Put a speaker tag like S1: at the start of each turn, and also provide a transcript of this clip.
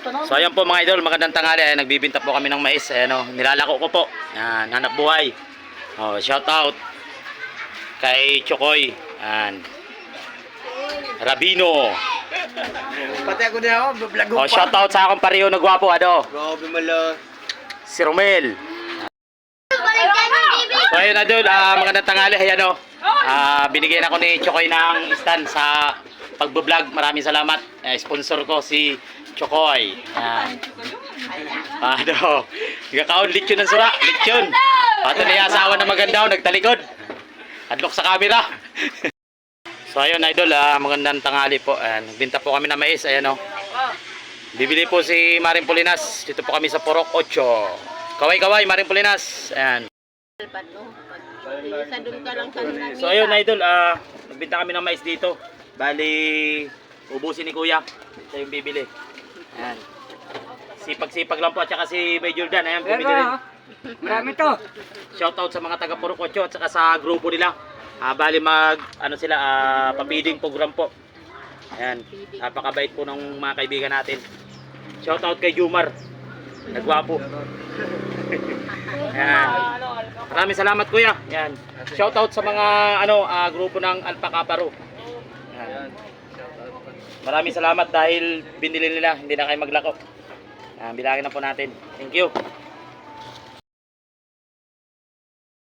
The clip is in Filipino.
S1: So ayan po mga idol, magandang tanghali. Ayan, nagbibinta po kami ng mais. Ayan o, nilalako ko po. Ayan, hanap buhay. Oh, shout out kay Chokoy. Ayan. Rabino.
S2: Pati ako din ako, vlog ko
S1: Oh, shout out sa akong pareho na gwapo, ano?
S2: Grabe mala.
S1: Si Romel. So ayun idol, magandang tanghali. Ayan o. Binigyan ako ni Chokoy ng stand sa pagbablog. Maraming salamat. Sponsor ko si Chokoy. Ayan. Ano? Nagkakaon lechon ng sura. Lechon. Pato niya asawa na maganda o, nagtalikod. Adlock sa camera. So ayun idol, magandang tanghali po. Nagbinta po kami ng mais. Ayan o. Bibili po si Maring Pulinas. Dito po kami sa Purok 8. Kaway-kaway, Maring Pulinas. Ayan. So ayun idol, nagbinta kami ng mais dito. Bali, ubusin ni Kuya. Siya yung bibili. Ayan. Sipag-sipag lang po at saka si May Jordan. Ayan, bumili rin.
S2: Marami to.
S1: Shoutout sa mga taga Purok 8 at saka sa grupo nila. Bali papiding program po. Ayan, napakabait po ng mga kaibigan natin. Shoutout kay Jumar. Nagwapo. Ayan. Maraming salamat Kuya. Ayan. Shoutout sa mga grupo ng Alpha Kaparo. Ayan. Maraming salamat dahil binili nila, hindi na kayo maglako. Bilangin na po natin. Thank you.